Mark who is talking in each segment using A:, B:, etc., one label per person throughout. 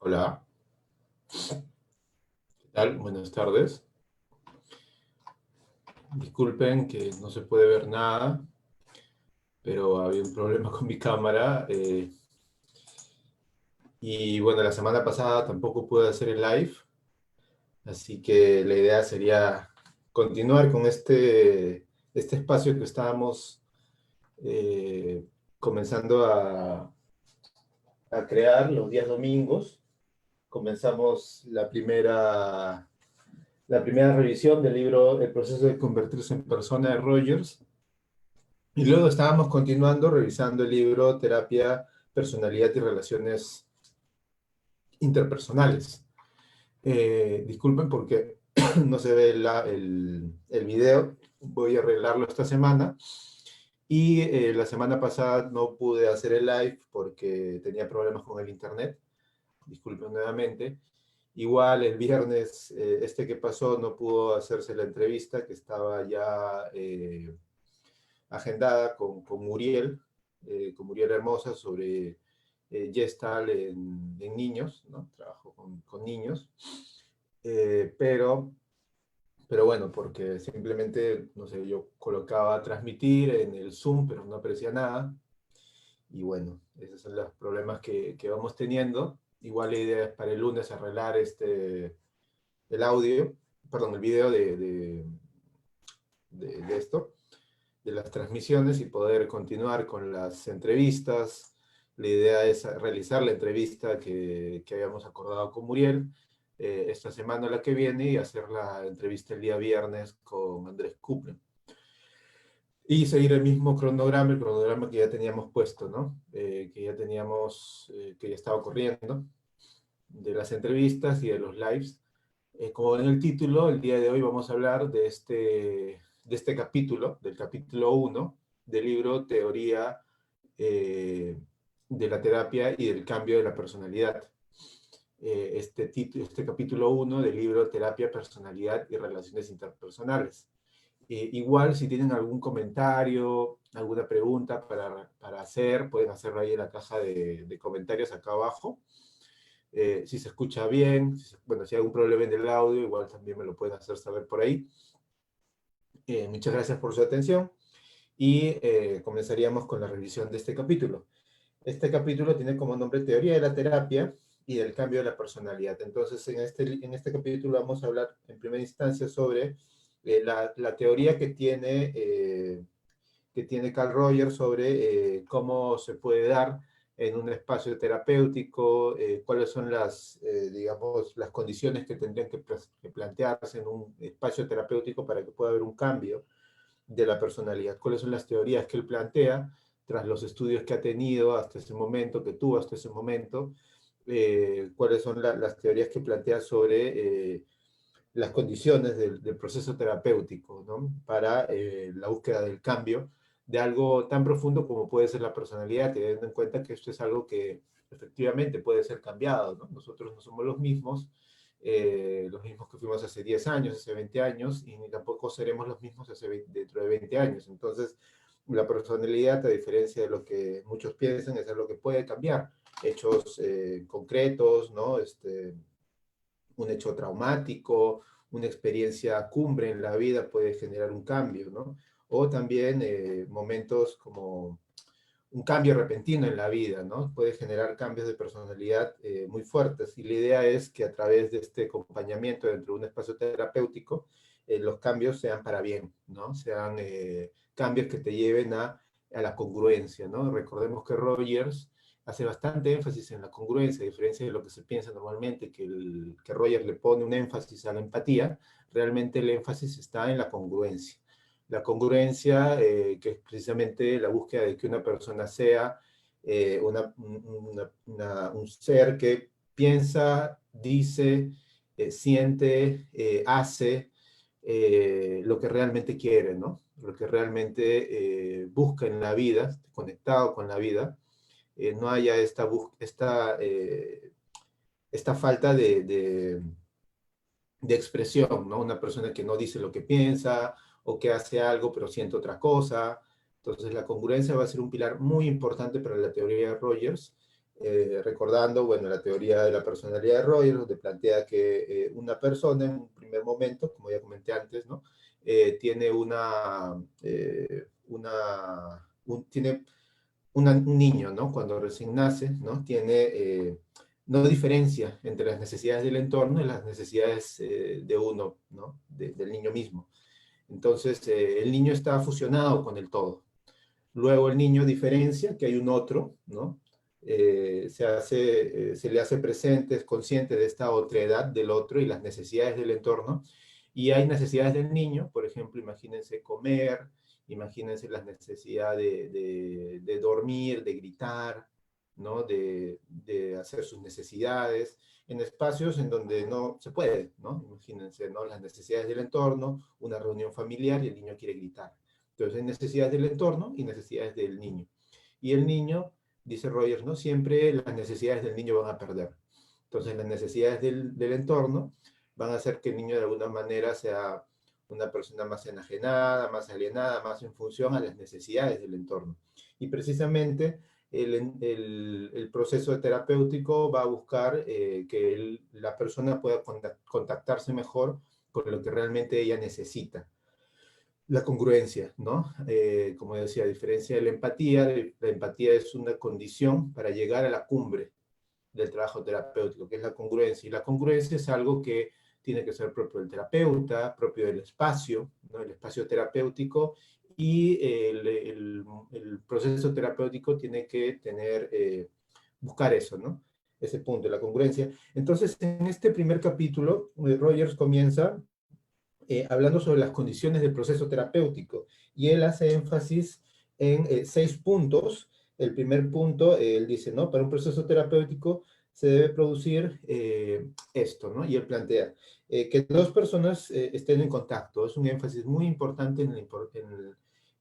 A: Hola, ¿qué tal? Buenas tardes. Disculpen que no se puede ver nada, pero había un problema con mi cámara. Y bueno, la semana pasada tampoco pude hacer el live, así que la idea sería continuar con este espacio que estábamos eh, comenzando a crear los días domingos. Comenzamos la primera revisión del libro El proceso de convertirse en persona de Rogers. Y luego estábamos continuando revisando el libro Terapia, Personalidad y Relaciones Interpersonales. Disculpen porque no se ve el video, voy a arreglarlo esta semana. Y la semana pasada no pude hacer el live porque tenía problemas con el internet. Disculpen nuevamente. Igual el viernes, que pasó, no pudo hacerse la entrevista que estaba ya agendada con Muriel Hermosa sobre Gestalt en niños, ¿no? Trabajo con niños, eh, pero, pero bueno, porque simplemente, no sé, yo colocaba transmitir en el Zoom, pero no aparecía nada, y bueno, esos son los problemas que vamos teniendo. Igual la idea es para el lunes arreglar el audio, perdón, el video de esto, de las transmisiones y poder continuar con las entrevistas. La idea es realizar la entrevista que habíamos acordado con Muriel esta semana, la que viene, y hacer la entrevista el día viernes con Andrés Kuple. Y seguir el cronograma que ya teníamos puesto, ¿no? Que ya estaba corriendo, de las entrevistas y de los lives. Como en el título, el día de hoy vamos a hablar de este capítulo, del capítulo 1 del libro Teoría eh, de la Terapia y del Cambio de la Personalidad. Este capítulo 1 del libro Terapia, Personalidad y Relaciones Interpersonales. Igual, si tienen algún comentario, alguna pregunta para hacer, pueden hacerlo ahí en la caja de comentarios acá abajo. Si se escucha bien, bueno, si hay algún problema en el audio, igual también me lo pueden hacer saber por ahí. Muchas gracias por su atención y comenzaríamos con la revisión de este capítulo. Este capítulo tiene como nombre Teoría de la Terapia y del Cambio de la Personalidad. Entonces, en este capítulo vamos a hablar en primera instancia sobre la teoría que tiene Carl Rogers sobre cómo se puede dar en un espacio terapéutico, cuáles son digamos, las condiciones que tendrían que plantearse en un espacio terapéutico para que pueda haber un cambio de la personalidad, cuáles son las teorías que él plantea tras los estudios que ha tenido hasta ese momento, que tuvo hasta ese momento, cuáles son las teorías que plantea sobre las condiciones del proceso terapéutico, ¿no? Para la búsqueda del cambio de algo tan profundo como puede ser la personalidad, teniendo en cuenta que esto es algo que efectivamente puede ser cambiado, ¿no? Nosotros no somos los mismos que fuimos hace 10 años, hace 20 años, y ni tampoco seremos los mismos dentro de 20 años. Entonces, la personalidad, a diferencia de lo que muchos piensan, es algo que puede cambiar. Hechos concretos, ¿no? Un hecho traumático, una experiencia cumbre en la vida puede generar un cambio, ¿no? O también momentos como un cambio repentino en la vida, ¿no? Puede generar cambios de personalidad muy fuertes. Y la idea es que a través de este acompañamiento dentro de un espacio terapéutico, los cambios sean para bien, ¿no? Sean cambios que te lleven a la congruencia, ¿no? Recordemos que Rogers hace bastante énfasis en la congruencia, a diferencia de lo que se piensa normalmente, que Rogers le pone un énfasis a la empatía, realmente el énfasis está en la congruencia. La congruencia, que es precisamente la búsqueda de que una persona sea un ser que piensa, dice, siente, hace lo que realmente quiere, ¿no? Lo que realmente busca en la vida, conectado con la vida. No haya esta falta de expresión, ¿no? Una persona que no dice lo que piensa o que hace algo pero siente otra cosa. Entonces la congruencia va a ser un pilar muy importante para la teoría de Rogers recordando, bueno, la teoría de la personalidad de Rogers, donde plantea que una persona en un primer momento, como ya comenté antes, ¿no? Tiene tiene un niño, ¿no? Cuando recién nace, ¿no? No diferencia entre las necesidades del entorno y las necesidades de uno, ¿no? Del niño mismo. Entonces, el niño está fusionado con el todo. Luego el niño diferencia que hay un otro, ¿no? Se le hace presente, es consciente de esta otredad del otro y las necesidades del entorno. Y hay necesidades del niño, por ejemplo, imagínense comer, imagínense las necesidades de dormir, de gritar, ¿no? De hacer sus necesidades en espacios en donde no se puede, ¿no? Imagínense, ¿no? Las necesidades del entorno, una reunión familiar y el niño quiere gritar. Entonces hay necesidades del entorno y necesidades del niño. Y el niño, dice Rogers, ¿no? Siempre las necesidades del niño van a perder. Entonces las necesidades del entorno van a hacer que el niño de alguna manera sea una persona más enajenada, más alienada, más en función a las necesidades del entorno. Y precisamente el proceso terapéutico va a buscar que la persona pueda contactarse mejor con lo que realmente ella necesita. La congruencia, ¿no? Como decía, a diferencia de la empatía es una condición para llegar a la cumbre del trabajo terapéutico, que es la congruencia. Y la congruencia es algo que tiene que ser propio del terapeuta, propio del espacio, ¿no? El espacio terapéutico, y el proceso terapéutico tiene que buscar eso, ¿no? Ese punto, la congruencia. Entonces, en este primer capítulo, Rogers comienza hablando sobre las condiciones del proceso terapéutico, y él hace énfasis en 6 puntos. El primer punto, él dice, ¿no? Para un proceso terapéutico se debe producir esto, ¿no? Y él plantea que dos personas estén en contacto. Es un énfasis muy importante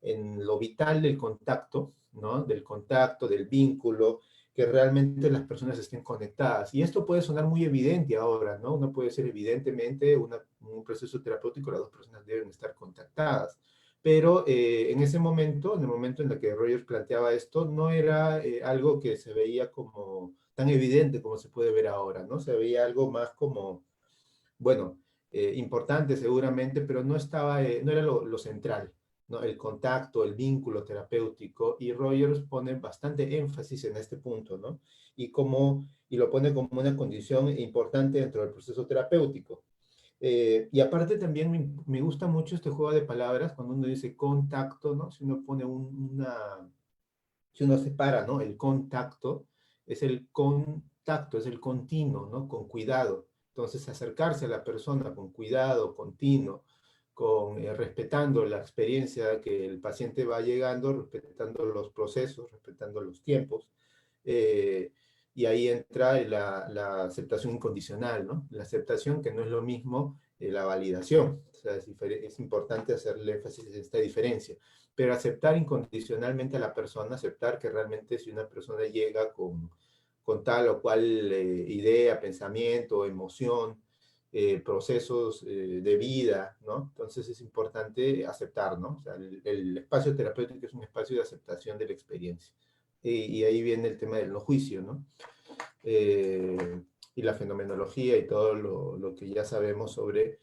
A: en lo vital del contacto, ¿no? Del contacto, del vínculo, que realmente las personas estén conectadas. Y esto puede sonar muy evidente ahora, ¿no? Uno puede ser evidentemente un proceso terapéutico, las dos personas deben estar contactadas. Pero en ese momento, en el momento en el que Rogers planteaba esto, no era algo que se veía como tan evidente como se puede ver ahora, ¿no? Se veía algo más como, bueno, importante seguramente, pero no era lo central, ¿no? El contacto, el vínculo terapéutico, y Rogers pone bastante énfasis en este punto, ¿no? Y lo pone como una condición importante dentro del proceso terapéutico. Y aparte también me gusta mucho este juego de palabras cuando uno dice contacto, ¿no? Si uno pone si uno separa, ¿no? El contacto es el contacto, es el continuo, ¿no? Con cuidado. Entonces, acercarse a la persona con cuidado, continuo, respetando la experiencia que el paciente va llegando, respetando los procesos, respetando los tiempos. eh, y ahí entra la aceptación incondicional, ¿no? La aceptación que no es lo mismo la validación. O sea, es importante hacerle énfasis en esta diferencia, pero aceptar incondicionalmente a la persona, aceptar que realmente si una persona llega con tal o cual idea, pensamiento, emoción, procesos de vida, ¿no? Entonces es importante aceptar, ¿no? O sea, el espacio terapéutico es un espacio de aceptación de la experiencia. Y ahí viene el tema del no juicio, ¿no? Y la fenomenología y todo lo que ya sabemos sobre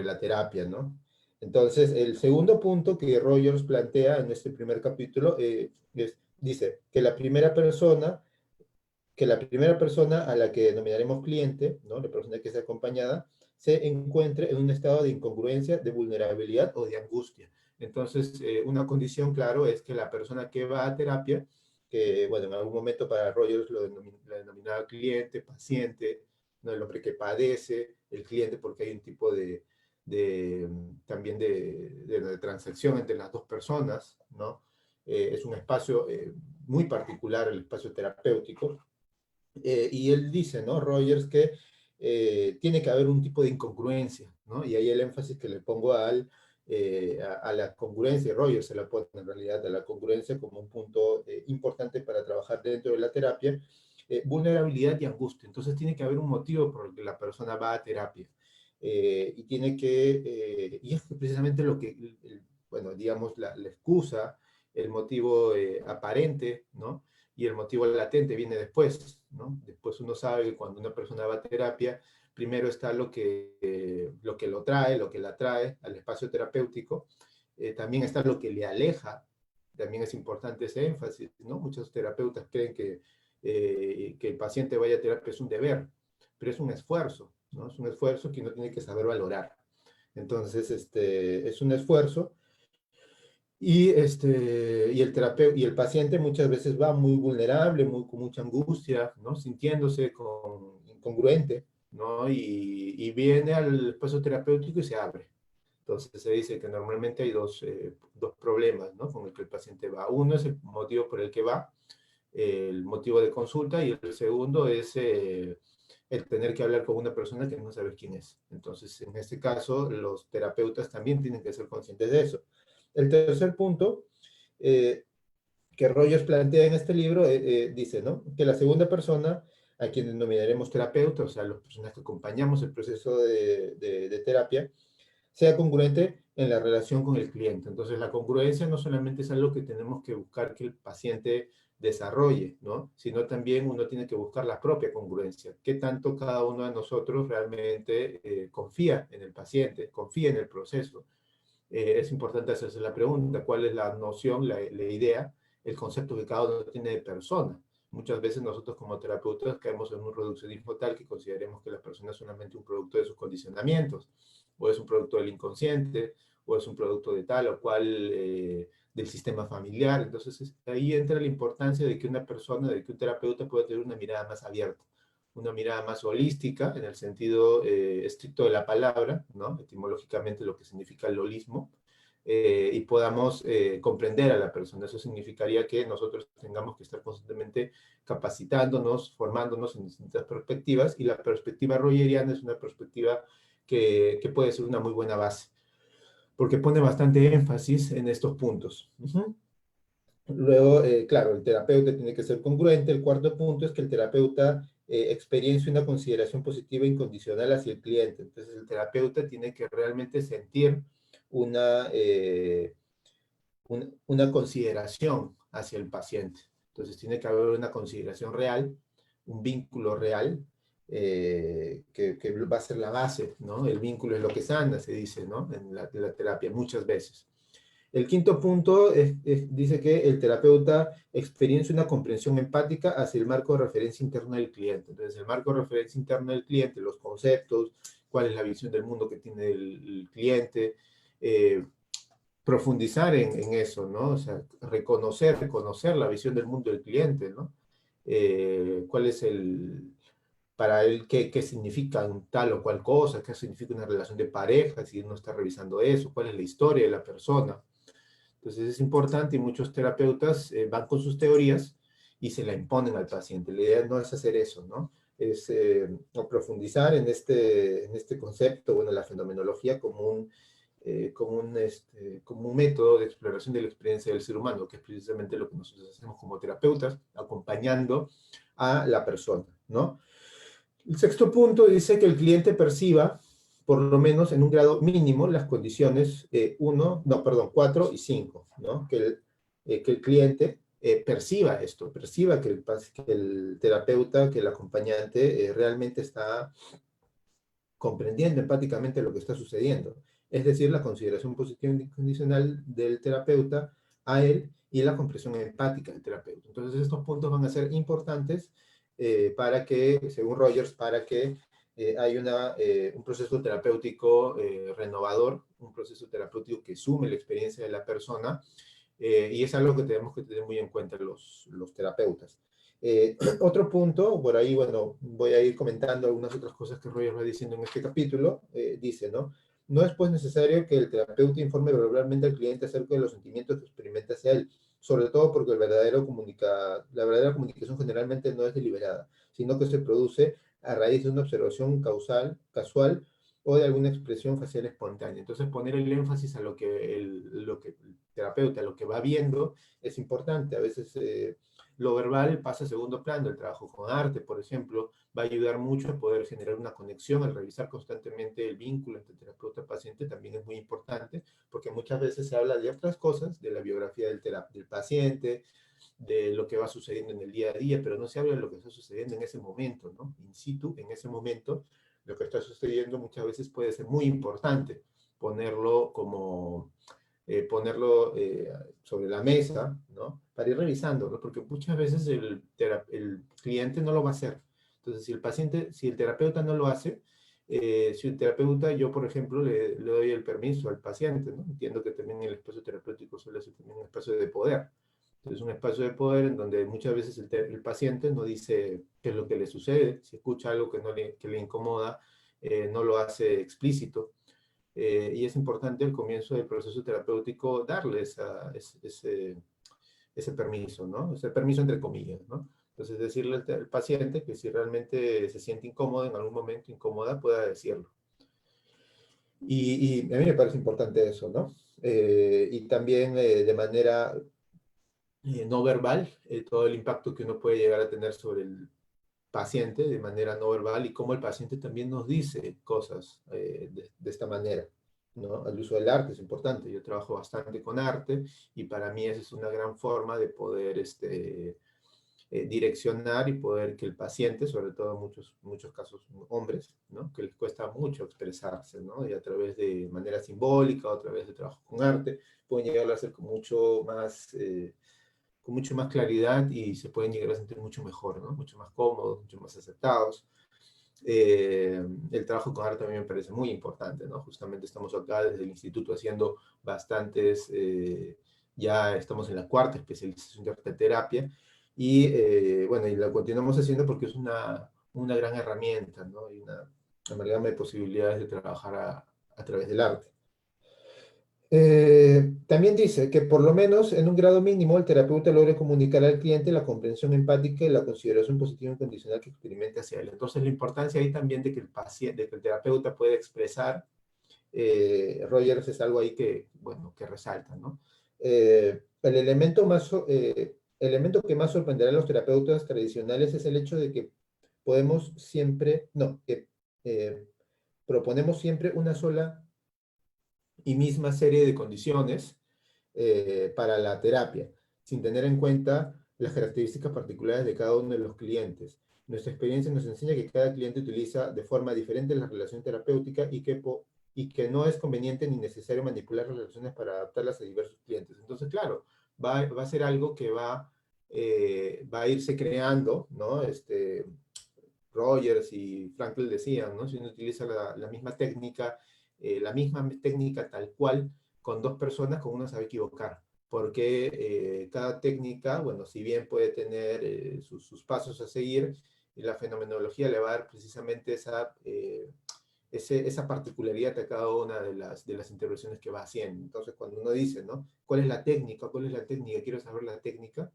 A: la terapia, ¿no? Entonces, el segundo punto que Rogers plantea en este primer capítulo dice que la primera persona a la que denominaremos cliente, ¿no? La persona que es acompañada, se encuentre en un estado de incongruencia, de vulnerabilidad o de angustia. Entonces, una condición, claro, es que la persona que va a terapia, que, bueno, en algún momento para Rogers lo denominaba cliente, paciente, ¿no? El hombre que padece, el cliente, porque hay un tipo también de transacción entre las dos personas, ¿no? Es un espacio muy particular, el espacio terapéutico, y él dice, ¿no? Rogers, que tiene que haber un tipo de incongruencia, ¿no? Y ahí el énfasis que le pongo a la congruencia, Rogers se la pone en realidad a la congruencia como un punto importante para trabajar dentro de la terapia, vulnerabilidad y angustia. Entonces tiene que haber un motivo por el que la persona va a terapia. Y es precisamente bueno, digamos, la excusa, el motivo aparente, ¿no? y el motivo latente viene después, ¿no? Después uno sabe que cuando una persona va a terapia, primero está lo trae, lo que la trae al espacio terapéutico, también está lo que le aleja, también es importante ese énfasis, ¿no? Muchos terapeutas creen que el paciente vaya a terapia es un deber, pero es un esfuerzo, ¿no? Es un esfuerzo que uno tiene que saber valorar. Entonces, es un esfuerzo y el paciente muchas veces va muy vulnerable, con mucha angustia, ¿no? Sintiéndose incongruente, ¿no? Y viene al espacio terapéutico y se abre. Entonces se dice que normalmente hay dos problemas, ¿no? Con el que el paciente va. Uno es el motivo por el que va, el motivo de consulta, y el segundo es el tener que hablar con una persona que no sabes quién es. Entonces, en este caso, los terapeutas también tienen que ser conscientes de eso. El tercer punto eh, que Rogers plantea en este libro dice, ¿no? Que la segunda persona, a quien denominaremos terapeuta, o sea, las personas que acompañamos el proceso de terapia, sea congruente en la relación con el cliente. Entonces, la congruencia no solamente es algo que tenemos que buscar que el paciente desarrolle, ¿no? Sino también uno tiene que buscar la propia congruencia. ¿Qué tanto cada uno de nosotros realmente confía en el paciente, confía en el proceso? Es importante hacerse la pregunta, ¿cuál es la noción, la idea, el concepto que cada uno tiene de persona? Muchas veces nosotros como terapeutas caemos en un reduccionismo tal que consideremos que la persona es solamente un producto de sus condicionamientos, o es un producto del inconsciente, o es un producto de tal o cual del sistema familiar. Entonces ahí entra la importancia de que una persona, de que un terapeuta pueda tener una mirada más abierta, una mirada más holística, en el sentido estricto de la palabra, ¿no? Etimológicamente lo que significa el holismo, y podamos comprender a la persona. Eso significaría que nosotros tengamos que estar constantemente capacitándonos, formándonos en distintas perspectivas, y la perspectiva rogeriana es una perspectiva que puede ser una muy buena base, porque pone bastante énfasis en estos puntos. Luego, claro, el terapeuta tiene que ser congruente. El cuarto punto es que el terapeuta experiencie una consideración positiva e incondicional hacia el cliente. Entonces, el terapeuta tiene que realmente sentir una, eh, una consideración hacia el paciente. Entonces, tiene que haber una consideración real, un vínculo real, que va a ser la base, ¿no? El vínculo es lo que sana, se dice, ¿no? En la terapia, muchas veces. El quinto punto dice que el terapeuta experiencia una comprensión empática hacia el marco de referencia interno del cliente. Entonces, el marco de referencia interno del cliente, los conceptos, cuál es la visión del mundo que tiene el cliente, eh, profundizar en eso, ¿no? O sea, reconocer la visión del mundo del cliente, ¿no? Cuál es para él, qué significa tal o cual cosa, qué significa una relación de pareja, si uno está revisando eso, cuál es la historia de la persona. Entonces es importante, y muchos terapeutas van con sus teorías y se la imponen al paciente. La idea no es hacer eso, ¿no? Es profundizar en este concepto, bueno, la fenomenología como un método de exploración de la experiencia del ser humano, que es precisamente lo que nosotros hacemos como terapeutas, acompañando a la persona, ¿no? El sexto punto dice que el cliente perciba, por lo menos en un grado mínimo, las condiciones 4 y 5, ¿no? Que el cliente perciba esto, perciba que el terapeuta, que el acompañante realmente está comprendiendo empáticamente lo que está sucediendo. Es decir, la consideración positiva e incondicional del terapeuta a él y la comprensión empática del terapeuta. Entonces, estos puntos van a ser importantes para que, según Rogers, para que haya un proceso terapéutico renovador, un proceso terapéutico que sume la experiencia de la persona, y es algo que tenemos que tener muy en cuenta los terapeutas. Otro punto, por ahí, bueno, voy a ir comentando algunas otras cosas que Roger va diciendo en este capítulo, dice, ¿no? No es pues necesario que el terapeuta informe verbalmente al cliente acerca de los sentimientos que experimenta hacia él, sobre todo porque la verdadera comunicación generalmente no es deliberada, sino que se produce a raíz de una observación casual o de alguna expresión facial espontánea. Entonces, poner el énfasis a lo que el terapeuta, lo que va viendo, es importante. A veces Lo verbal pasa a segundo plano. El trabajo con arte, por ejemplo, va a ayudar mucho a poder generar una conexión. Al revisar constantemente el vínculo entre terapeuta y paciente también es muy importante, porque muchas veces se habla de otras cosas, de la biografía del paciente, de lo que va sucediendo en el día a día, pero no se habla de lo que está sucediendo en ese momento, ¿no? In situ, en ese momento, lo que está sucediendo muchas veces puede ser muy importante ponerlo como ponerlo sobre la mesa, ¿no? Para ir revisando, ¿no? Porque muchas veces el cliente no lo va a hacer. Entonces, si el terapeuta no lo hace, si el terapeuta, yo por ejemplo, le doy el permiso al paciente, ¿no? Entiendo que también el espacio terapéutico suele ser también un espacio de poder. Entonces, un espacio de poder en donde muchas veces el paciente no dice qué es lo que le sucede, si escucha algo que le incomoda, no lo hace explícito. Y es importante al comienzo del proceso terapéutico darle ese permiso, ¿no? Ese permiso entre comillas, ¿no? Entonces decirle al paciente que si realmente se siente incómodo, en algún momento incómoda, pueda decirlo. Y a mí me parece importante eso, ¿no? Y también de manera no verbal, todo el impacto que uno puede llegar a tener sobre el paciente de manera no verbal y cómo el paciente también nos dice cosas de esta manera, ¿no? El uso del arte es importante. Yo trabajo bastante con arte y para mí esa es una gran forma de poder direccionar y poder que el paciente, sobre todo en muchos casos hombres, ¿no? Que les cuesta mucho expresarse, ¿no? Y a través de manera simbólica o a través de trabajo con arte, pueden llegar a ser con mucho más claridad y se pueden llegar a sentir mucho mejor, ¿no? Mucho más cómodos, mucho más aceptados. El trabajo con arte también me parece muy importante, ¿no? Justamente estamos acá desde el instituto haciendo bastantes, ya estamos en la cuarta especialización de arte terapia y bueno, y la continuamos haciendo porque es una gran herramienta, ¿no? Y una amalgama de posibilidades de trabajar a través del arte. También dice que por lo menos en un grado mínimo el terapeuta logre comunicar al cliente la comprensión empática y la consideración positiva incondicional que experimenta hacia él. Entonces la importancia ahí también de que el paciente, de que el terapeuta pueda expresar, Rogers es algo ahí que, bueno, que resalta, ¿no? El elemento que más sorprenderá a los terapeutas tradicionales es el hecho de que podemos siempre, no, que proponemos siempre una sola y misma serie de condiciones para la terapia, sin tener en cuenta las características particulares de cada uno de los clientes. Nuestra experiencia nos enseña que cada cliente utiliza de forma diferente la relación terapéutica y que no es conveniente ni necesario manipular las relaciones para adaptarlas a diversos clientes. Entonces, claro, va a ser algo que va a irse creando, ¿no? Rogers y Frankl decían, ¿no? Si uno utiliza la misma técnica tal cual con dos personas, con una se va a equivocar, porque cada técnica, bueno, si bien puede tener sus pasos a seguir, la fenomenología le va a dar precisamente esa particularidad a cada una de las intervenciones que va haciendo. Entonces, cuando uno dice, ¿no? ¿Cuál es la técnica? ¿Cuál es la técnica? Quiero saber la técnica.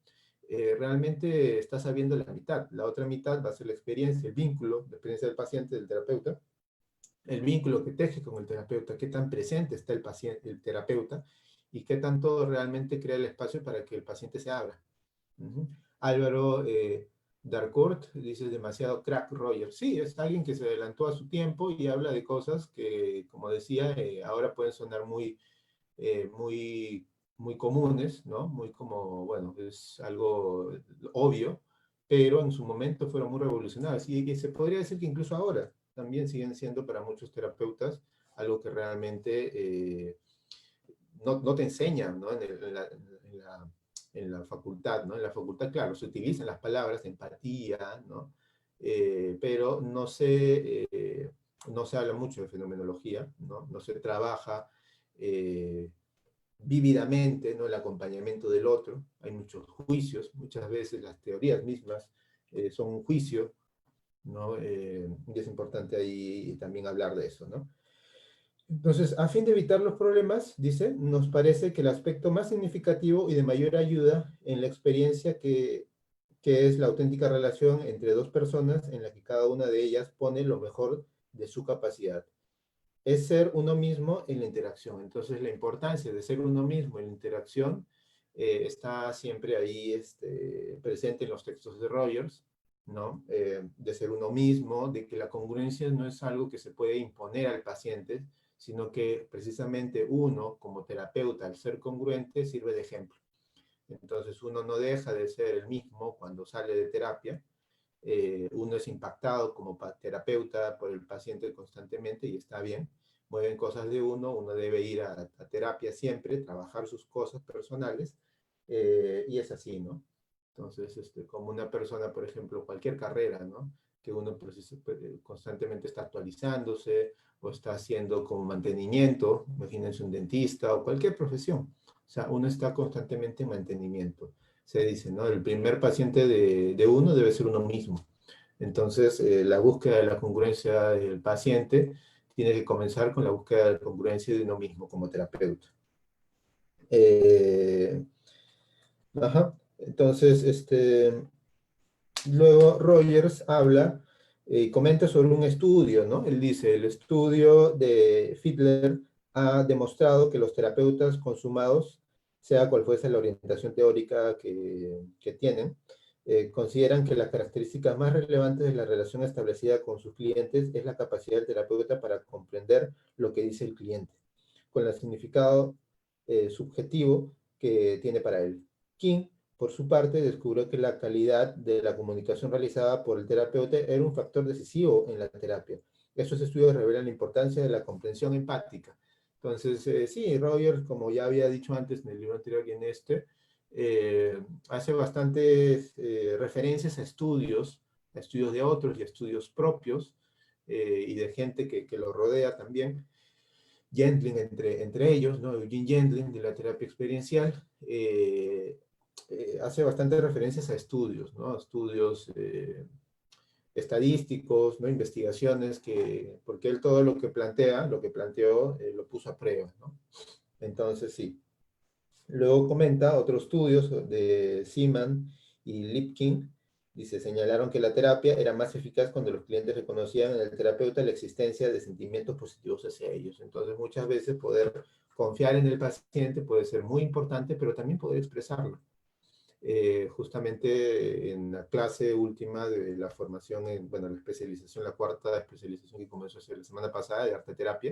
A: Realmente está sabiendo la mitad. La otra mitad va a ser la experiencia, el vínculo, la experiencia del paciente, del terapeuta, el vínculo que teje con el terapeuta, qué tan presente está el paciente, el terapeuta, y qué tanto realmente crea el espacio para que el paciente se abra. Álvaro Darcourt dice demasiado crack Roger. Sí, es alguien que se adelantó a su tiempo y habla de cosas que, como decía, ahora pueden sonar muy, muy comunes, ¿no? Muy como, bueno, es algo obvio, pero en su momento fueron muy revolucionarios. Y se podría decir que incluso ahora también siguen siendo para muchos terapeutas algo que realmente no te enseñan, ¿no? En la facultad, ¿no? En la facultad, claro, se utilizan las palabras empatía, ¿no? Pero no se habla mucho de fenomenología, ¿no? No se trabaja eh, vívidamente, ¿no? El acompañamiento del otro. Hay muchos juicios, muchas veces las teorías mismas son un juicio, ¿no? Y es importante ahí también hablar de eso, ¿no? Entonces, a fin de evitar los problemas, dice, nos parece que el aspecto más significativo y de mayor ayuda en la experiencia que es la auténtica relación entre dos personas en la que cada una de ellas pone lo mejor de su capacidad. Es ser uno mismo en la interacción. Entonces, la importancia de ser uno mismo en la interacción está siempre ahí presente en los textos de Rogers, ¿no? De ser uno mismo, de que la congruencia no es algo que se puede imponer al paciente, sino que precisamente uno, como terapeuta, al ser congruente, sirve de ejemplo. Entonces uno no deja de ser el mismo cuando sale de terapia, uno es impactado como terapeuta por el paciente constantemente y está bien, mueven cosas de uno, uno debe ir a terapia siempre, trabajar sus cosas personales, y es así, ¿no? Entonces, como una persona, por ejemplo, cualquier carrera, ¿no? Que uno constantemente está actualizándose o está haciendo como mantenimiento, imagínense un dentista o cualquier profesión. O sea, uno está constantemente en mantenimiento. Se dice, ¿no? El primer paciente de uno debe ser uno mismo. Entonces, la búsqueda de la congruencia del paciente tiene que comenzar con la búsqueda de la congruencia de uno mismo como terapeuta. Eh, ajá. Entonces, luego Rogers habla y comenta sobre un estudio, ¿no? Él dice, el estudio de Fiedler ha demostrado que los terapeutas consumados, sea cual fuese la orientación teórica que tienen, consideran que las características más relevantes de la relación establecida con sus clientes es la capacidad del terapeuta para comprender lo que dice el cliente, con el significado subjetivo que tiene para él. King, por su parte, descubrió que la calidad de la comunicación realizada por el terapeuta era un factor decisivo en la terapia. Estos estudios revelan la importancia de la comprensión empática. Entonces, sí, Rogers, como ya había dicho antes en el libro anterior y en hace bastantes referencias a estudios de otros y estudios propios, y de gente que lo rodea también. Gendlin entre ellos, ¿no? Eugene Gendlin de la terapia experiencial, hace bastantes referencias a estudios, ¿no? Estudios estadísticos, ¿no? Investigaciones, porque él todo lo que planteó, lo puso a prueba, ¿no? Entonces, sí. Luego comenta otros estudios de Seaman y Lipkin. Dice, señalaron que la terapia era más eficaz cuando los clientes reconocían en el terapeuta la existencia de sentimientos positivos hacia ellos. Entonces, muchas veces poder confiar en el paciente puede ser muy importante, pero también poder expresarlo. Justamente en la clase última de la formación, bueno, la especialización, la cuarta especialización que comenzó la semana pasada de arte terapia,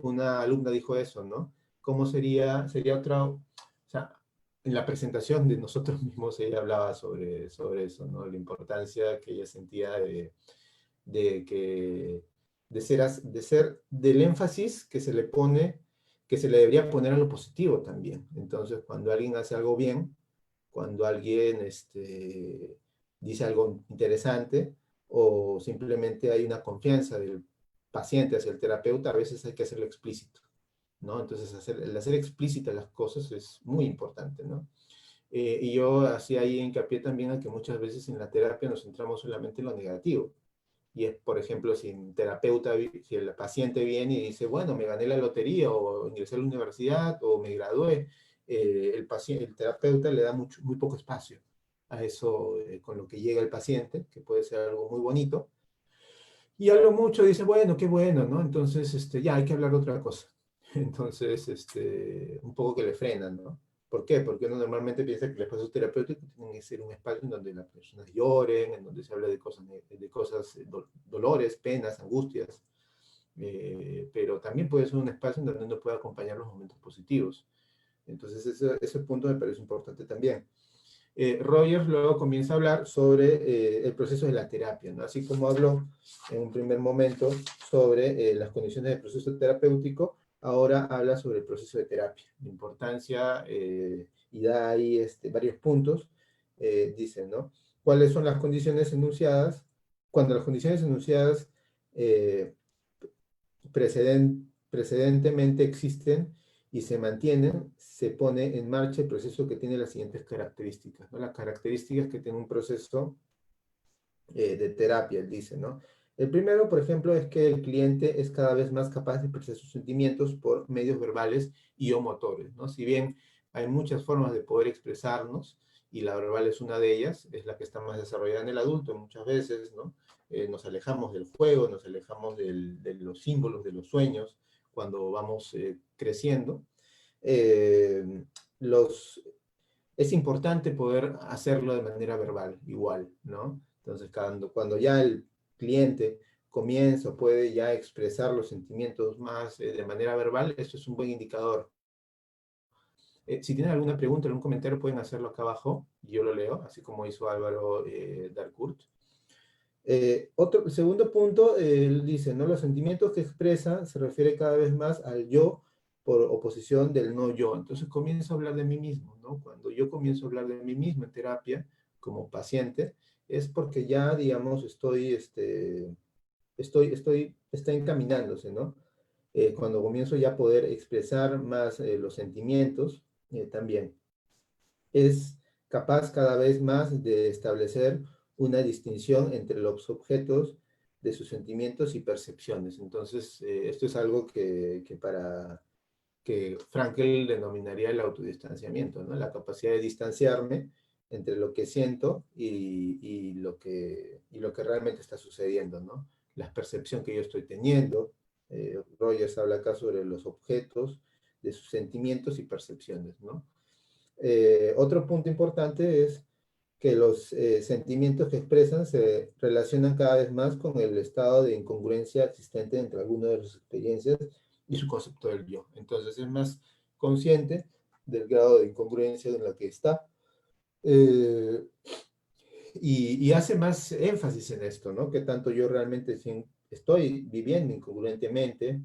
A: una alumna dijo eso, ¿no? ¿Cómo sería otra, o sea, en la presentación de nosotros mismos ella hablaba sobre eso, ¿no? La importancia que ella sentía de que, del énfasis que se le pone, que se le debería poner a lo positivo también. Entonces, cuando alguien hace algo bien, cuando alguien dice algo interesante o simplemente hay una confianza del paciente hacia el terapeuta, a veces hay que hacerlo explícito, ¿no? Entonces, el hacer explícitas las cosas es muy importante, ¿no? Y yo hacía ahí hincapié también a que muchas veces en la terapia nos centramos solamente en lo negativo. Y es, por ejemplo, si el paciente viene y dice, bueno, me gané la lotería o ingresé a la universidad o me gradué, el terapeuta le da muy poco espacio a eso, con lo que llega el paciente, que puede ser algo muy bonito. Y a lo mucho dice, bueno, qué bueno, ¿no? Entonces, ya hay que hablar de otra cosa. Entonces, un poco que le frenan, ¿no? ¿Por qué? Porque uno normalmente piensa que el espacio terapéutico tiene que ser un espacio en donde las personas lloren, en donde se habla de cosas, dolores, penas, angustias, pero también puede ser un espacio en donde uno puede acompañar los momentos positivos. Entonces, ese punto me parece importante también. Rogers luego comienza a hablar sobre el proceso de la terapia, ¿no? Así como habló en un primer momento sobre las condiciones del proceso terapéutico, ahora habla sobre el proceso de terapia, la importancia, y da ahí varios puntos. Dice, ¿no? ¿Cuáles son las condiciones enunciadas? Cuando las condiciones enunciadas eh, precedentemente existen y se mantienen, se pone en marcha el proceso que tiene las siguientes características, ¿no? Las características que tiene un proceso de terapia, él dice, ¿no? El primero, por ejemplo, es que el cliente es cada vez más capaz de expresar sus sentimientos por medios verbales y o motores, ¿no? Si bien hay muchas formas de poder expresarnos, y la verbal es una de ellas, es la que está más desarrollada en el adulto muchas veces, ¿no? Nos alejamos del juego, nos alejamos de los símbolos, de los sueños, cuando vamos creciendo. Eh, los, es importante poder hacerlo de manera verbal, igual, ¿no? Entonces, cuando ya el cliente comienza o puede ya expresar los sentimientos más de manera verbal, eso es un buen indicador. Si tienen alguna pregunta, algún comentario, pueden hacerlo acá abajo, y yo lo leo, así como hizo Álvaro Darcourt. El segundo punto, él dice, ¿no? Los sentimientos que expresa se refiere cada vez más al yo por oposición del no yo. Entonces comienzo a hablar de mí mismo, ¿no? Cuando yo comienzo a hablar de mí mismo en terapia, como paciente, es porque ya, digamos, está encaminándose, ¿no? Cuando comienzo ya a poder expresar más los sentimientos, también es capaz cada vez más de establecer una distinción entre los objetos de sus sentimientos y percepciones. Entonces, esto es algo que Frankl denominaría el autodistanciamiento, ¿no? La capacidad de distanciarme entre lo que siento y lo que realmente está sucediendo, ¿no? La percepción que yo estoy teniendo. Rogers habla acá sobre los objetos de sus sentimientos y percepciones, ¿no? Otro punto importante es que los sentimientos que expresan se relacionan cada vez más con el estado de incongruencia existente entre algunas de sus experiencias y su concepto del yo. Entonces es más consciente del grado de incongruencia en la que está eh, y hace más énfasis en esto, ¿no? Que tanto yo realmente estoy viviendo incongruentemente,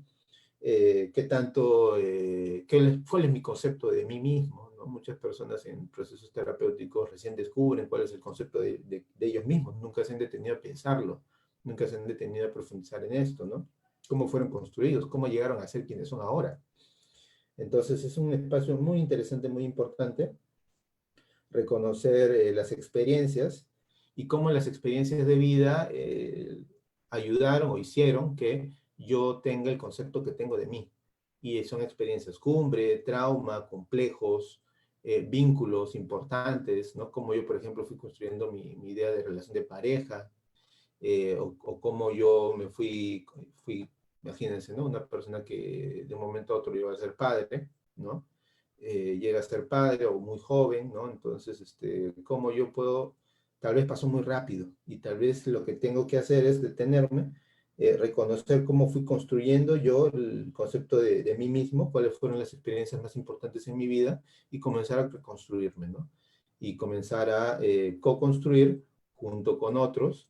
A: cuál es mi concepto de mí mismo, ¿no? Muchas personas en procesos terapéuticos recién descubren cuál es el concepto de ellos mismos, nunca se han detenido a pensarlo, nunca se han detenido a profundizar en esto, ¿no? Cómo fueron construidos, cómo llegaron a ser quienes son ahora. Entonces es un espacio muy interesante, muy importante, reconocer las experiencias y cómo las experiencias de vida ayudaron o hicieron que yo tenga el concepto que tengo de mí. Y son experiencias cumbre, trauma, complejos, vínculos importantes, ¿no? Como yo, por ejemplo, fui construyendo mi idea de relación de pareja, o cómo yo imagínense, ¿no? Una persona que de un momento a otro llega a ser padre, ¿no? Llega a ser padre o muy joven, ¿no? Entonces, cómo yo puedo, tal vez pasó muy rápido y tal vez lo que tengo que hacer es detenerme, reconocer cómo fui construyendo yo el concepto de mí mismo, cuáles fueron las experiencias más importantes en mi vida y comenzar a reconstruirme, ¿no? Y comenzar a co-construir junto con otros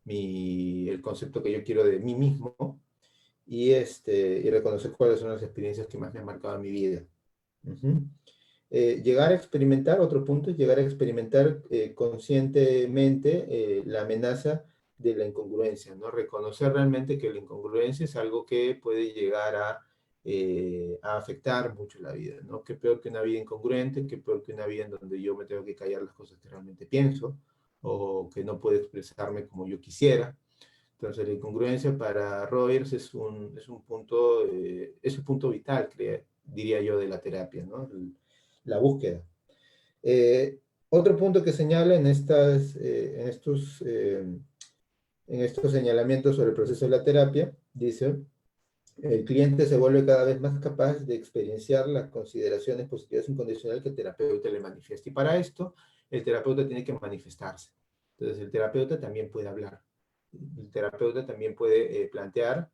A: el concepto que yo quiero de mí mismo y reconocer cuáles son las experiencias que más me han marcado en mi vida. Ujú. Llegar a experimentar, otro punto es llegar a experimentar conscientemente la amenaza de la incongruencia, ¿no? Reconocer realmente que la incongruencia es algo que puede llegar a afectar mucho la vida, ¿no? Qué peor que una vida incongruente, qué peor que una vida en donde yo me tengo que callar las cosas que realmente pienso, o que no puedo expresarme como yo quisiera. Entonces, la incongruencia para Rogers es un punto vital, diría yo, de la terapia, ¿no? La búsqueda. Eh, Otro punto que señala en estos señalamientos sobre el proceso de la terapia, dice, el cliente se vuelve cada vez más capaz de experienciar las consideraciones positivas incondicionales que el terapeuta le manifiesta. Y para esto, el terapeuta tiene que manifestarse. Entonces, el terapeuta también puede hablar. El terapeuta también puede plantear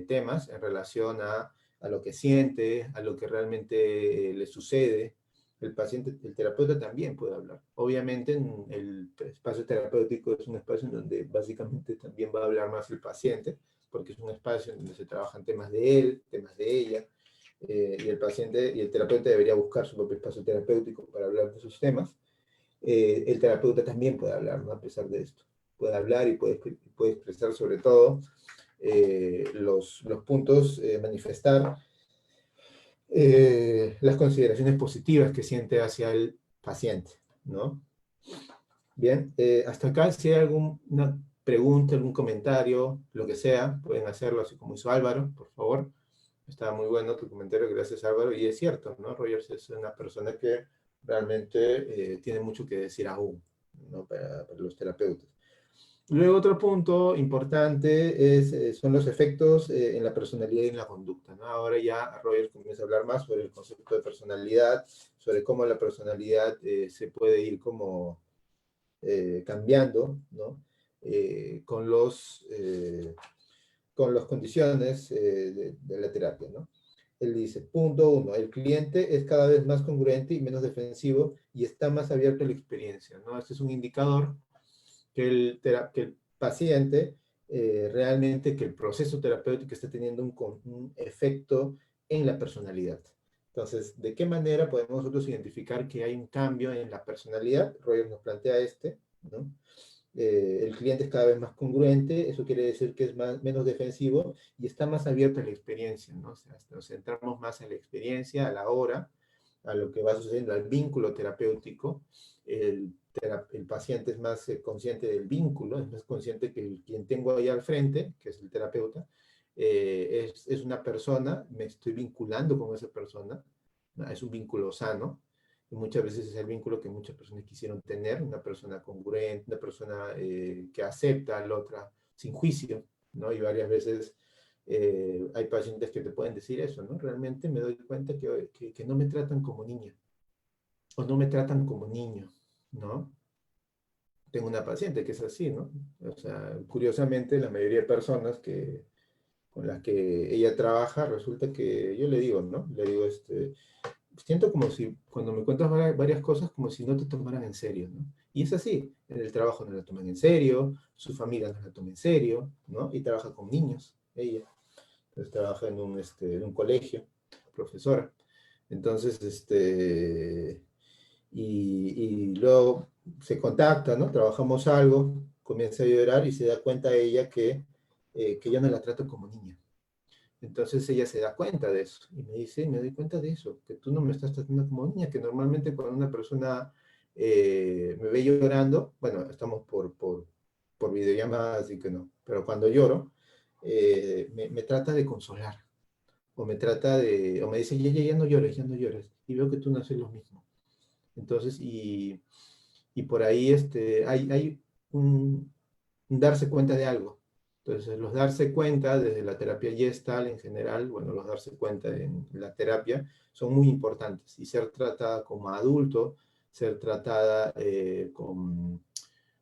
A: temas en relación a lo que siente, a lo que realmente le sucede. El terapeuta también puede hablar. Obviamente, el espacio terapéutico es un espacio en donde básicamente también va a hablar más el paciente, porque es un espacio en donde se trabajan temas de él, temas de ella, y el paciente y el terapeuta debería buscar su propio espacio terapéutico para hablar de esos temas. El terapeuta también puede hablar, ¿no? A pesar de esto. Puede hablar y puede expresar sobre todo los puntos, manifestar las consideraciones positivas que siente hacia el paciente, ¿no? Bien, hasta acá, si hay alguna pregunta, algún comentario, lo que sea, pueden hacerlo así como hizo Álvaro, por favor. Estaba muy bueno tu comentario, gracias Álvaro, y es cierto, ¿no? Rogers es una persona que realmente tiene mucho que decir aún, ¿no? Para los terapeutas. Luego otro punto importante son los efectos en la personalidad y en la conducta, ¿no? Ahora ya Roger comienza a hablar más sobre el concepto de personalidad, sobre cómo la personalidad se puede ir como cambiando, ¿no? Con con las condiciones de la terapia, ¿no? Él dice, punto uno, el cliente es cada vez más congruente y menos defensivo y está más abierto a la experiencia, ¿no? Este es un indicador que el paciente realmente, que el proceso terapéutico está teniendo un efecto en la personalidad. Entonces, ¿de qué manera podemos nosotros identificar que hay un cambio en la personalidad? Roger nos plantea ¿no? El cliente es cada vez más congruente, eso quiere decir que es menos defensivo y está más abierto a la experiencia, ¿no? O sea, nos centramos más en la experiencia, a la hora, a lo que va sucediendo, al vínculo terapéutico. El paciente es más consciente del vínculo, es más consciente que quien tengo ahí al frente, que es el terapeuta, es una persona, me estoy vinculando con esa persona, ¿no? Es un vínculo sano, y muchas veces es el vínculo que muchas personas quisieron tener, una persona congruente, una persona que acepta a la otra sin juicio, ¿no? Y varias veces hay pacientes que te pueden decir eso, ¿no? Realmente me doy cuenta que no me tratan como niña, o no me tratan como niño, ¿no? Tengo una paciente que es así, ¿no? O sea, curiosamente, la mayoría de personas con las que ella trabaja, resulta que yo le digo, ¿no? Le digo, siento como si, cuando me cuentas varias cosas, como si no te tomaran en serio, ¿no? Y es así, en el trabajo no la toman en serio, su familia no la toma en serio, ¿no? Y trabaja con niños, ella. Entonces trabaja en un colegio, profesora. Entonces, y luego se contacta, ¿no? Trabajamos algo, comienza a llorar y se da cuenta ella que yo no la trato como niña. Entonces ella se da cuenta de eso y me dice, me doy cuenta de eso, que tú no me estás tratando como niña, que normalmente cuando una persona me ve llorando, bueno, estamos por videollamadas y que no, pero cuando lloro, me trata de consolar, o me dice, ya no llores, ya no llores, y veo que tú no haces lo mismo. Entonces, y por ahí hay un darse cuenta de algo. Entonces, los darse cuenta desde la terapia Gestalt en general, bueno, los darse cuenta en la terapia son muy importantes. Y ser tratada como adulto, ser tratada con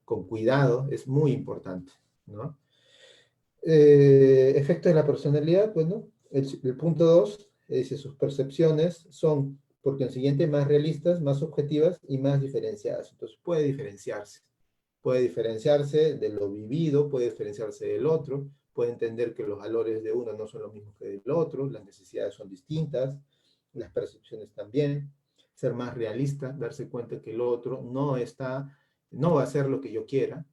A: cuidado es muy importante, ¿no? Efecto de la personalidad, bueno, el punto 2 dice sus percepciones son, por consiguiente, más realistas, más objetivas y más diferenciadas. Entonces puede diferenciarse de lo vivido, puede diferenciarse del otro, puede entender que los valores de uno no son los mismos que del otro, las necesidades son distintas, las percepciones también, ser más realista, darse cuenta que el otro no va a hacer lo que yo quiera,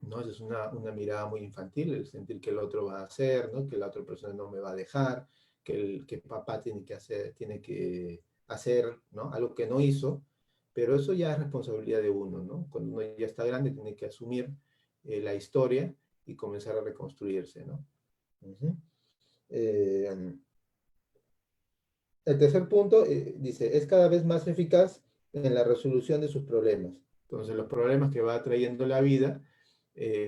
A: ¿no? Esa es una mirada muy infantil, el sentir que el otro va a hacer, ¿no? Que la otra persona no me va a dejar, que papá tiene que hacer, ¿no? Algo que no hizo, pero eso ya es responsabilidad de uno, ¿no? Cuando uno ya está grande tiene que asumir la historia y comenzar a reconstruirse, ¿no? Uh-huh. eh, el tercer punto dice, es cada vez más eficaz en la resolución de sus problemas. Entonces, los problemas que va trayendo la vida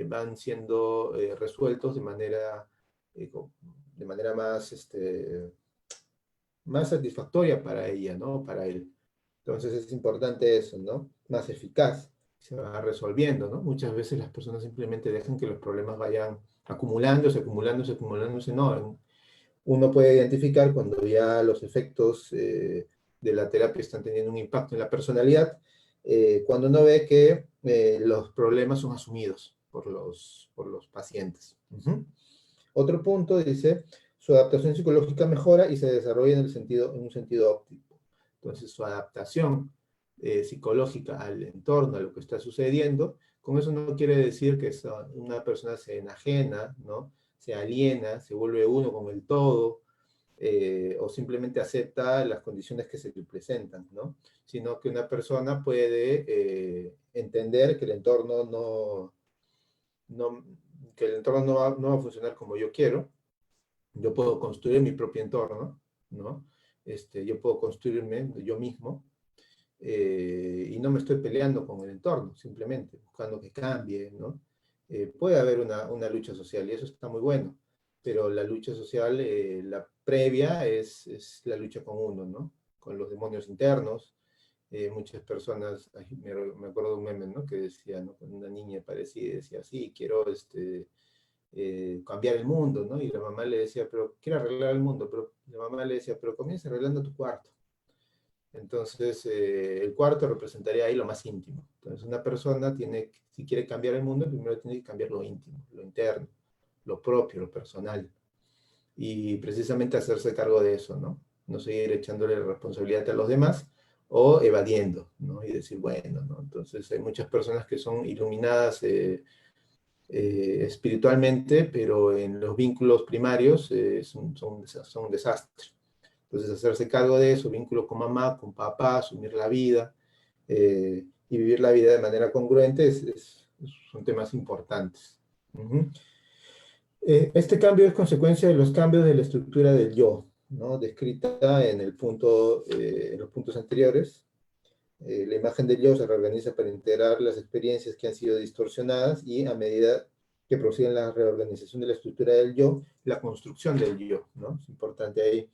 A: van siendo resueltos eh, de manera más, más satisfactoria para ella, ¿no? Para él. Entonces, es importante eso, ¿no? Más eficaz. Se va resolviendo, ¿no? Muchas veces las personas simplemente dejan que los problemas vayan acumulándose, acumulándose, acumulándose. No, uno puede identificar cuando ya los efectos de la terapia están teniendo un impacto en la personalidad, cuando uno ve que los problemas son asumidos por los pacientes. Uh-huh. Otro punto dice, su adaptación psicológica mejora y se desarrolla en un sentido óptimo. Entonces, su adaptación psicológica al entorno, a lo que está sucediendo, con eso no quiere decir que una persona se enajena, ¿no? Se aliena, se vuelve uno con el todo, o simplemente acepta las condiciones que se le presentan, ¿no? Sino que una persona puede entender que el entorno no, que el entorno no va a funcionar como yo quiero. Yo puedo construir mi propio entorno, ¿no? Yo puedo construirme yo mismo, y no me estoy peleando con el entorno, simplemente buscando que cambie, ¿no? puede haber una lucha social y eso está muy bueno, pero la lucha social, la previa es la lucha con uno, ¿no? Con los demonios internos. Muchas personas, ay, me acuerdo de un meme, ¿no? Que decía, ¿no? Con una niña parecía y decía, sí, quiero cambiar el mundo, ¿no? Y la mamá le decía, pero quiero arreglar el mundo, pero la mamá le decía, pero comienza arreglando tu cuarto. Entonces, el cuarto representaría ahí lo más íntimo. Entonces, una persona tiene, si quiere cambiar el mundo, primero tiene que cambiar lo íntimo, lo interno, lo propio, lo personal. Y precisamente hacerse cargo de eso, ¿no? No seguir echándole la responsabilidad a los demás o evadiendo, ¿no? Y decir, bueno, ¿no? Entonces, hay muchas personas que son iluminadas espiritualmente, pero en los vínculos primarios son un desastre. Entonces, hacerse cargo de eso, vínculo con mamá, con papá, asumir la vida y vivir la vida de manera congruente son temas importantes. Uh-huh. Este cambio es consecuencia de los cambios de la estructura del yo, ¿no? Descrita en los puntos anteriores. La imagen del yo se reorganiza para integrar las experiencias que han sido distorsionadas y a medida que prosigue la reorganización de la estructura del yo, la construcción del yo, ¿no? Es importante ahí.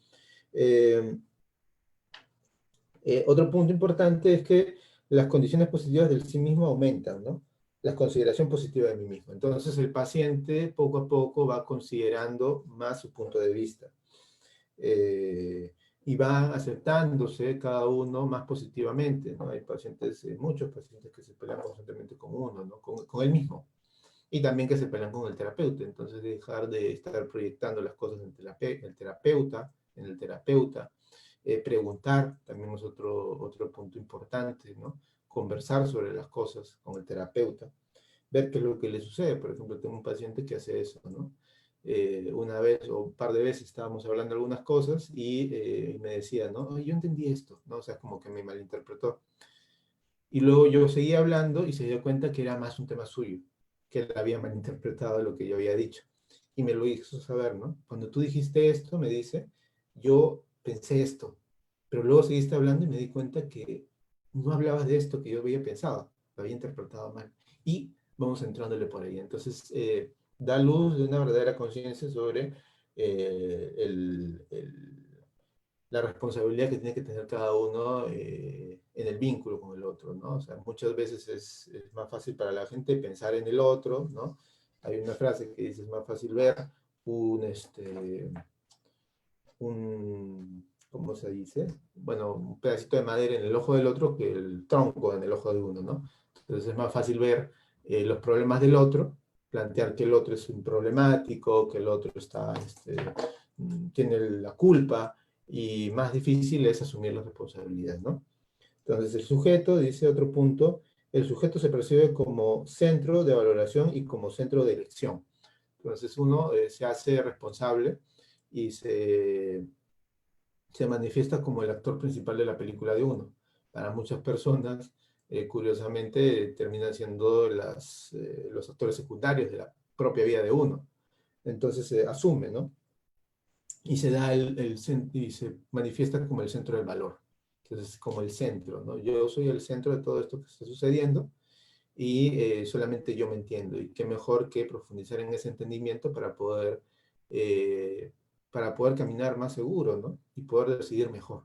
A: Eh, Otro punto importante es que las condiciones positivas del sí mismo aumentan, ¿no? La consideración positiva de mí mismo. Entonces el paciente poco a poco va considerando más su punto de vista y va aceptándose cada uno más positivamente, ¿no? Hay pacientes, muchos pacientes que se pelean constantemente con uno, ¿no? Con él mismo. Y también que se pelean con el terapeuta. Entonces dejar de estar proyectando las cosas en el terapeuta, preguntar también es otro punto importante, ¿no? Conversar sobre las cosas con el terapeuta, ver qué es lo que le sucede. Por ejemplo, tengo un paciente que hace eso, ¿no? Una vez o un par de veces estábamos hablando algunas cosas y me decía, ¿no? Yo entendí esto, ¿no? O sea, como que me malinterpretó. Y luego yo seguía hablando y se dio cuenta que era más un tema suyo, que él había malinterpretado lo que yo había dicho. Y me lo hizo saber, ¿no? Cuando tú dijiste esto, me dice, yo pensé esto, pero luego seguiste hablando y me di cuenta que no hablabas de esto que yo había pensado, lo había interpretado mal. Y vamos entrándole por ahí. Entonces, da luz de una verdadera conciencia sobre la responsabilidad que tiene que tener cada uno en el vínculo con el otro, ¿no? O sea, muchas veces es más fácil para la gente pensar en el otro, ¿no? Hay una frase que dice, es más fácil ver un, este, ¿cómo se dice? Bueno, un pedacito de madera en el ojo del otro que el tronco en el ojo de uno, ¿no? Entonces es más fácil ver los problemas del otro, plantear que el otro es un problemático, que el otro tiene la culpa, y más difícil es asumir la responsabilidad, ¿no? Entonces el sujeto, dice otro punto, el sujeto se percibe como centro de valoración y como centro de elección. Entonces uno se hace responsable y se manifiesta como el actor principal de la película de uno. Para muchas personas, curiosamente, terminan siendo los actores secundarios de la propia vida de uno. Entonces se asume, ¿no? Y y se manifiesta como el centro del valor. Entonces, como el centro, ¿no? Yo soy el centro de todo esto que está sucediendo y solamente yo me entiendo. Y qué mejor que profundizar en ese entendimiento eh, para poder caminar más seguro, ¿no? Y poder decidir mejor.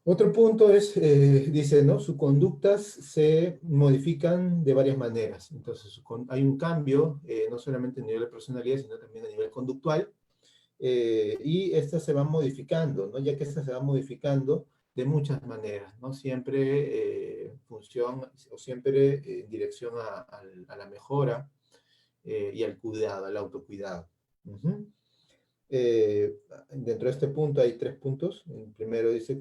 A: Otro punto es, dice, ¿no? Sus conductas se modifican de varias maneras. Entonces, hay un cambio, no solamente a nivel de personalidad, sino también a nivel conductual, y estas se van modificando, ¿no? Ya que estas se van modificando de muchas maneras, ¿no? Siempre en función o siempre en dirección a la mejora y al cuidado, al autocuidado. Uh-huh. Dentro de este punto hay tres puntos. El primero dice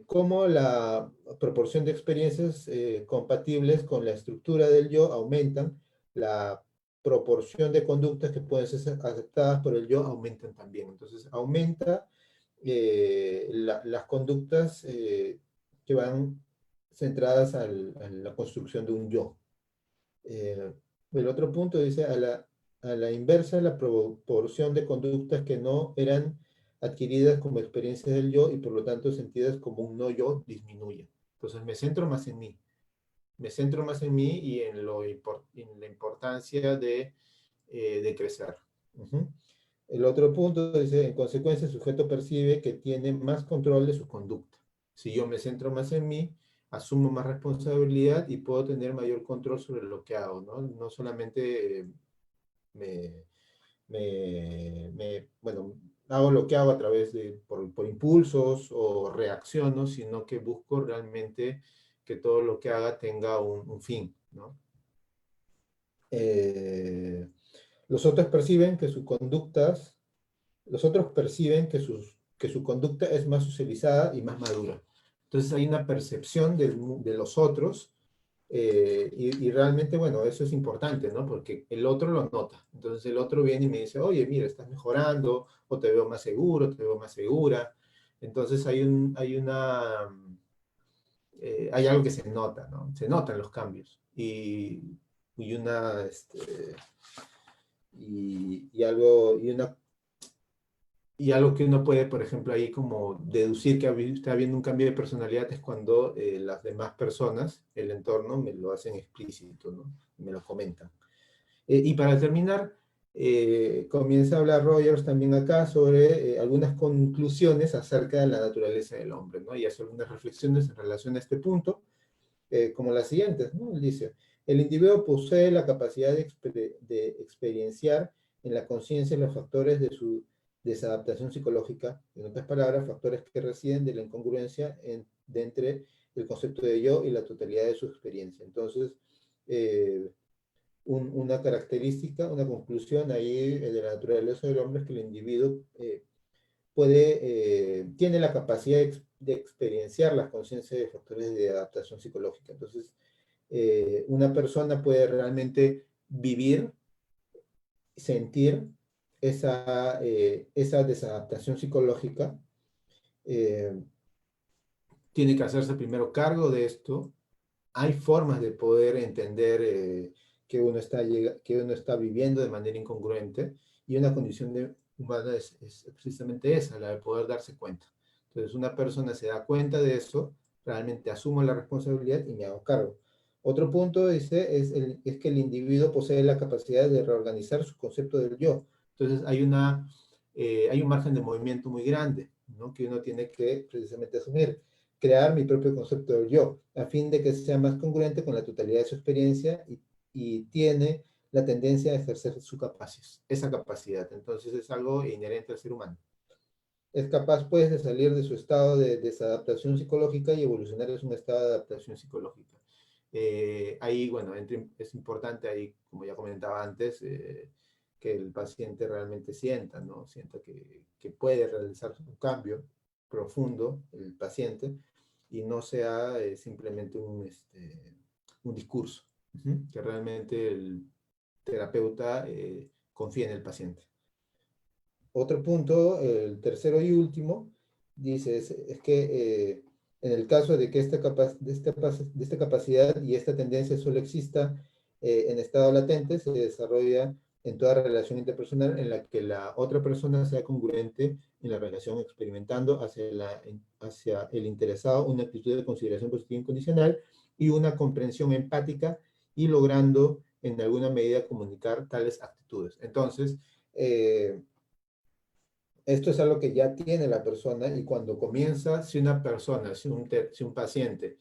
A: cómo la proporción de experiencias compatibles con la estructura del yo aumentan, la proporción de conductas que pueden ser aceptadas por el yo aumentan también. Entonces, aumenta las conductas que van centradas a la construcción de un yo. Eh, el otro punto dice, a la inversa, la proporción de conductas que no eran adquiridas como experiencias del yo y por lo tanto sentidas como un no yo disminuye. Entonces me centro más en mí. me centro más en mí y en la importancia de crecer. El otro punto dice, en consecuencia, el sujeto percibe que tiene más control de su conducta. Si yo me centro más en mí, asumo más responsabilidad y puedo tener mayor control sobre lo que hago, ¿no? No solamente me, bueno, hago lo que hago a través por impulsos o reacciono, sino que busco realmente que todo lo que haga tenga un fin, ¿no? Eh, los otros perciben que sus conductas, los otros perciben que su conducta es más socializada y más madura. Entonces hay una percepción de los otros y realmente, bueno, eso es importante, ¿no? Porque el otro lo nota. Entonces el otro viene y me dice, oye, mira, estás mejorando, o te veo más seguro, te veo más segura. Entonces hay algo que se nota, ¿no? Se notan los cambios. Y una, y algo, y algo que uno puede, por ejemplo, ahí como deducir que está habiendo un cambio de personalidad es cuando las demás personas, el entorno, me lo hacen explícito, ¿no? Me lo comentan. Y para terminar, comienza a hablar Rogers también acá sobre algunas conclusiones acerca de la naturaleza del hombre, ¿no? Y hace algunas reflexiones en relación a este punto, como las siguientes, ¿no? Él dice, el individuo posee la capacidad de experienciar en la conciencia los factores de su desadaptación psicológica, en otras palabras, factores que residen de la incongruencia de entre el concepto de yo y la totalidad de su experiencia. Entonces, una característica, una conclusión ahí de la naturaleza del hombre es que el individuo tiene la capacidad de experienciar las conciencias de factores de adaptación psicológica. Entonces, una persona puede realmente vivir, sentir esa desadaptación psicológica, eh, tiene que hacerse primero cargo de esto. Hay formas de poder entender que uno está viviendo de manera incongruente y una condición humana es precisamente esa, la de poder darse cuenta. Entonces, una persona se da cuenta de eso, realmente asumo la responsabilidad y me hago cargo. Otro punto, dice, es que el individuo posee la capacidad de reorganizar su concepto del yo. Entonces, hay un margen de movimiento muy grande, ¿no? Que uno tiene que precisamente asumir, crear mi propio concepto del yo, a fin de que sea más congruente con la totalidad de su experiencia y tiene la tendencia a ejercer esa capacidad. Entonces es algo inherente al ser humano. Es capaz, pues, de salir de su estado de desadaptación psicológica y evolucionar en un estado de adaptación psicológica. Ahí, bueno, es importante ahí, como ya comentaba antes, que el paciente realmente sienta, ¿no? Sienta que puede realizar un cambio profundo, el paciente, y no sea simplemente un discurso, que realmente el terapeuta confíe en el paciente. Otro punto, el tercero y último, dice, es que en el caso de que esta capacidad y esta tendencia solo exista en estado latente, se desarrolla en toda relación interpersonal en la que la otra persona sea congruente en la relación, experimentando hacia el interesado una actitud de consideración positiva incondicional y una comprensión empática y logrando en alguna medida comunicar tales actitudes. Entonces, esto es algo que ya tiene la persona y cuando comienza, si una persona, si un paciente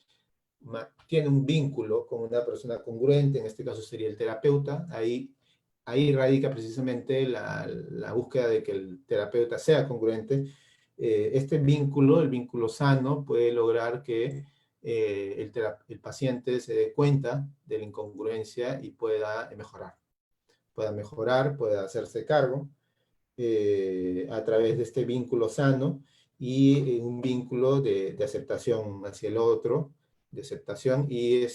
A: tiene un vínculo con una persona congruente, en este caso sería el terapeuta, ahí radica precisamente la búsqueda de que el terapeuta sea congruente. Este vínculo, el vínculo sano, puede lograr que el paciente se dé cuenta de la incongruencia y pueda mejorar, pueda hacerse cargo a través de este vínculo sano y un vínculo de aceptación hacia el otro, de aceptación y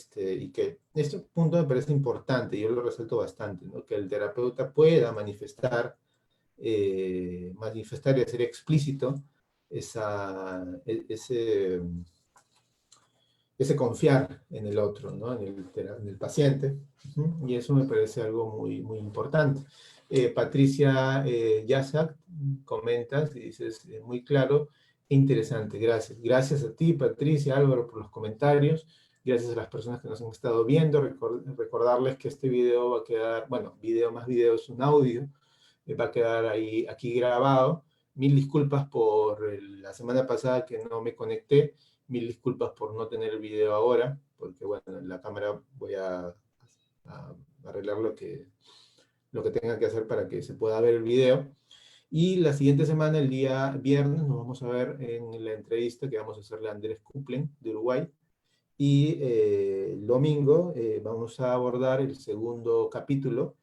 A: que este punto me parece importante, yo lo resalto bastante, ¿no? Que el terapeuta pueda manifestar y hacer explícito ese confiar en el otro, ¿no? En el paciente. Y eso me parece algo muy, muy importante. Patricia Yasak, comentas y dices muy claro e interesante. Gracias. Gracias a ti, Patricia, Álvaro, por los comentarios. Gracias a las personas que nos han estado viendo. Recordarles que este video va a quedar, bueno, video más video es un audio, va a quedar ahí, aquí grabado. Mil disculpas por la semana pasada que no me conecté, mil disculpas por no tener el video ahora, porque bueno, en la cámara voy a arreglar lo que tenga que hacer para que se pueda ver el video. Y la siguiente semana, el día viernes, nos vamos a ver en la entrevista que vamos a hacerle a Andrés Kuplen, de Uruguay. Y el domingo vamos a abordar el segundo capítulo,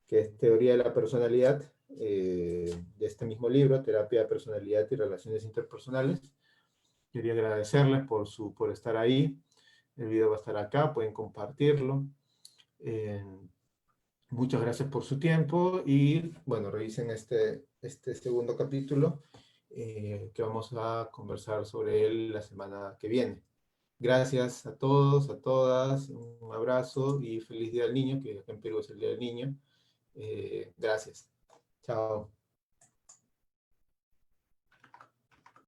A: que es Teoría de la Personalidad, de este mismo libro, Terapia de Personalidad y Relaciones Interpersonales. Quería agradecerles por estar ahí. El video va a estar acá, pueden compartirlo. Eh, Muchas gracias por su tiempo y bueno, revisen este segundo capítulo que vamos a conversar sobre él la semana que viene. Gracias a todos, a todas, un abrazo y feliz Día del Niño, que acá en Perú es el Día del Niño. Gracias. Chao.